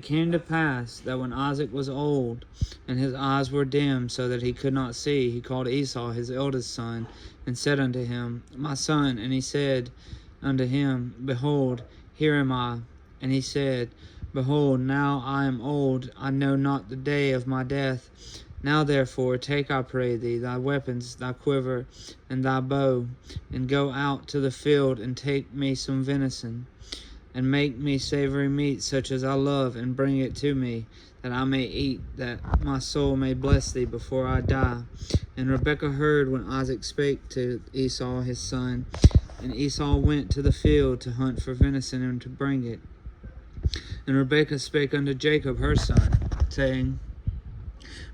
It came to pass that when Isaac was old, and his eyes were dim, so that he could not see, he called Esau his eldest son, and said unto him, My son. And he said unto him, Behold, here am I. And he said, Behold, now I am old, I know not the day of my death. Now therefore take, I pray thee, thy weapons, thy quiver, and thy bow, and go out to the field, and take me some venison, and make me savory meat such as I love, and bring it to me, that I may eat, that my soul may bless thee before I die. And Rebekah heard when Isaac spake to Esau his son. And Esau went to the field to hunt for venison, and to bring it. And Rebekah spake unto Jacob her son, saying,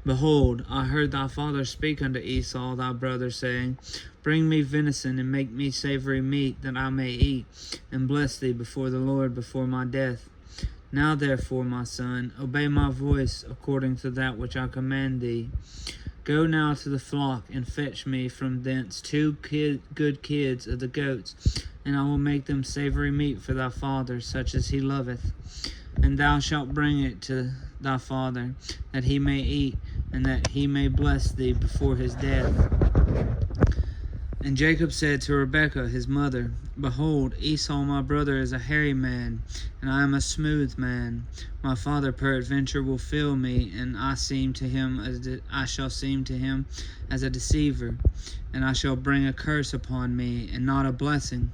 Behold, I heard thy father speak unto Esau thy brother, saying, Bring me venison, and make me savory meat, that I may eat, and bless thee before the Lord before my death. Now therefore, my son, obey my voice according to that which I command thee. Go now to the flock, and fetch me from thence two good kids of the goats, and I will make them savory meat for thy father, such as he loveth. And thou shalt bring it to thy father, that he may eat, and that he may bless thee before his death. And Jacob said to Rebekah his mother, Behold, Esau my brother is a hairy man, and I am a smooth man. My father peradventure will feel me, and I shall seem to him as a deceiver, and I shall bring a curse upon me, and not a blessing.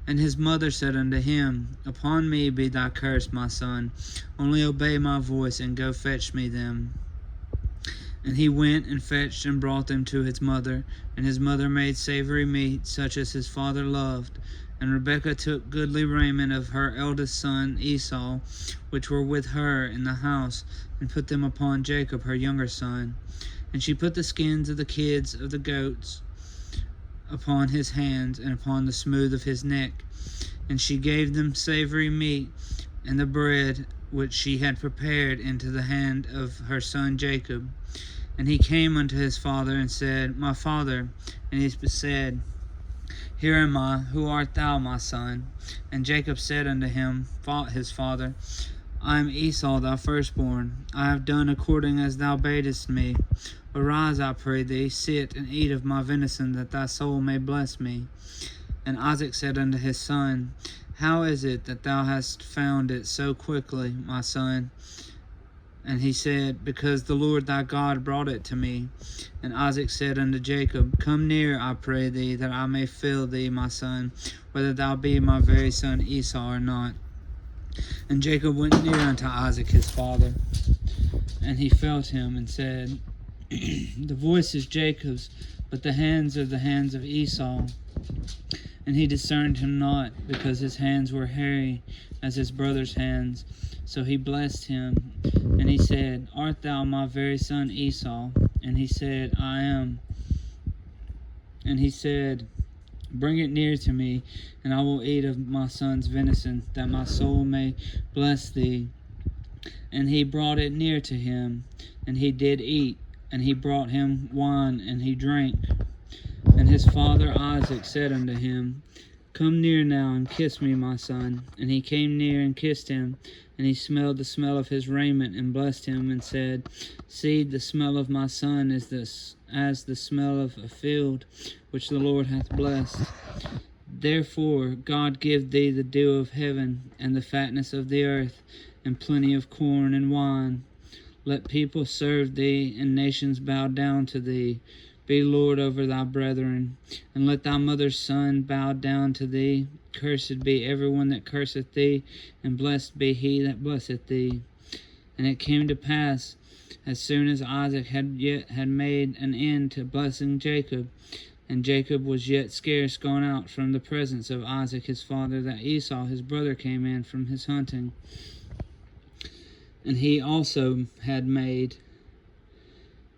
And his mother said unto him, Upon me be thy curse, my son. Only obey my voice, and go fetch me them. And he went and fetched and brought them to his mother. And his mother made savory meat, such as his father loved. And Rebekah took goodly raiment of her eldest son Esau, which were with her in the house, and put them upon Jacob her younger son. And she put the skins of the kids of the goats upon his hands, and upon the smooth of his neck. And she gave them savory meat, and the bread which she had prepared into the hand of her son Jacob. And he came unto his father, and said, My father. And he said, Here am I, who art thou, my son? And Jacob said unto him, his father, I am Esau thy firstborn. I have done according as thou badest me. Arise, I pray thee, sit and eat of my venison, that thy soul may bless me. And Isaac said unto his son, How is it that thou hast found it so quickly, my son? And he said, Because the Lord thy God brought it to me. And Isaac said unto Jacob, Come near, I pray thee, that I may feel thee, my son, whether thou be my very son Esau or not. And Jacob went near unto Isaac his father, and he felt him, and said, The voice is Jacob's, but the hands are the hands of Esau. And he discerned him not, because his hands were hairy as his brother's hands. So he blessed him, and he said, Art thou my very son Esau? And he said, I am. And he said, Bring it near to me, and I will eat of my son's venison, that my soul may bless thee. And he brought it near to him, and he did eat. And he brought him wine, and he drank. And his father Isaac said unto him, Come near now, and kiss me, my son. And he came near and kissed him. And he smelled the smell of his raiment, and blessed him, and said, See, the smell of my son is as the smell of a field which the Lord hath blessed. Therefore God give thee the dew of heaven, and the fatness of the earth, and plenty of corn and wine. Let people serve thee, and nations bow down to thee. Be Lord over thy brethren, and let thy mother's son bow down to thee. Cursed be every one that curseth thee, and blessed be he that blesseth thee. And it came to pass, as soon as Isaac had made an end to blessing Jacob, and Jacob was yet scarce gone out from the presence of Isaac his father, that Esau his brother came in from his hunting. And he also had made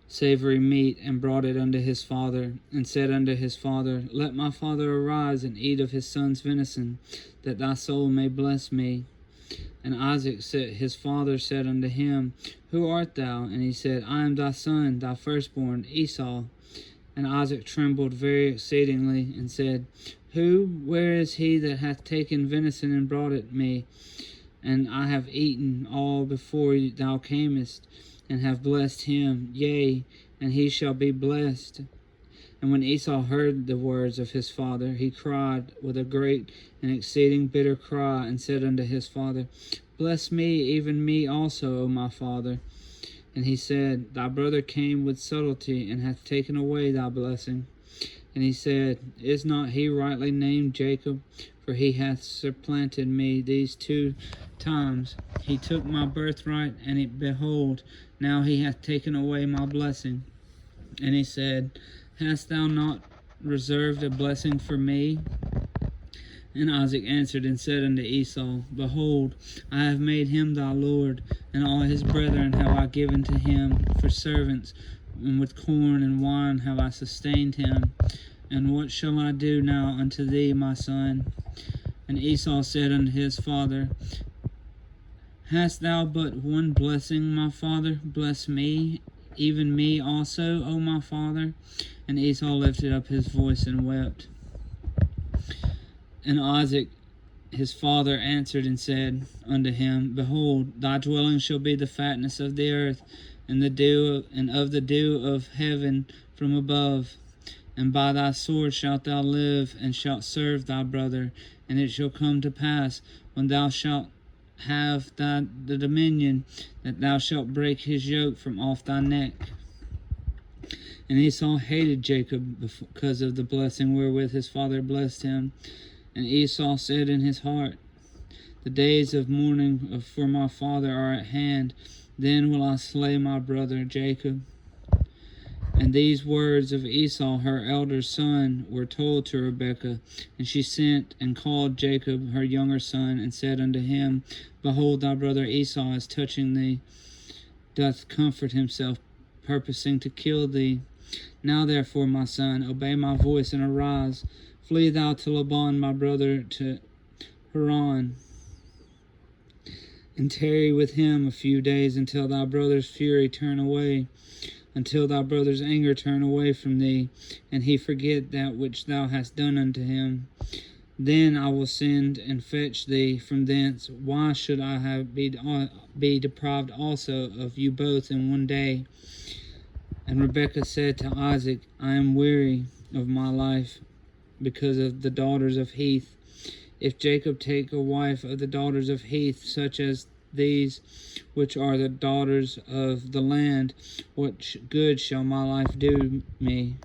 savory meat, and brought it unto his father, and said unto his father, Let my father arise, and eat of his son's venison, that thy soul may bless me. And Isaac his father said unto him, Who art thou? And he said, I am thy son, thy firstborn, Esau. And Isaac trembled very exceedingly, and said, Where is he that hath taken venison and brought it me? and I have eaten all before thou camest, and have blessed him, yea, and he shall be blessed. And when Esau heard the words of his father, he cried with a great and exceeding bitter cry, and said unto his father, Bless me, even me also, O my father. And he said, Thy brother came with subtlety, and hath taken away thy blessing. And he said, Is not he rightly named Jacob? For he hath supplanted me these 2 times. He took my birthright, and behold, now he hath taken away my blessing. And he said, Hast thou not reserved a blessing for me? And Isaac answered and said unto Esau, Behold, I have made him thy lord, and all his brethren have I given to him for servants, and with corn and wine have I sustained him. And what shall I do now unto thee, my son? And Esau said unto his father, Hast thou but one blessing, my father? Bless me, even me also, O my father. And Esau lifted up his voice and wept. And Isaac his father answered and said unto him, Behold, thy dwelling shall be the fatness of the earth, and the dew of the dew of heaven from above. And by thy sword shalt thou live, and shalt serve thy brother. And it shall come to pass, when thou shalt have the dominion, that thou shalt break his yoke from off thy neck. And Esau hated Jacob because of the blessing wherewith his father blessed him. And Esau said in his heart, The days of mourning for my father are at hand, then will I slay my brother Jacob. And these words of Esau, her elder son, were told to Rebekah. And she sent and called Jacob, her younger son, and said unto him, Behold, thy brother Esau is touching thee, doth comfort himself, purposing to kill thee. Now therefore, my son, obey my voice, and arise. Flee thou to Laban my brother, to Haran, and tarry with him a few days, until thy brother's fury turn away, until thy brother's anger turn away from thee, and he forget that which thou hast done unto him. Then I will send and fetch thee from thence. Why should I be deprived also of you both in one day? And Rebekah said to Isaac, I am weary of my life because of the daughters of Heth. If Jacob take a wife of the daughters of Heth, such as these, which are the daughters of the land, what good shall my life do me?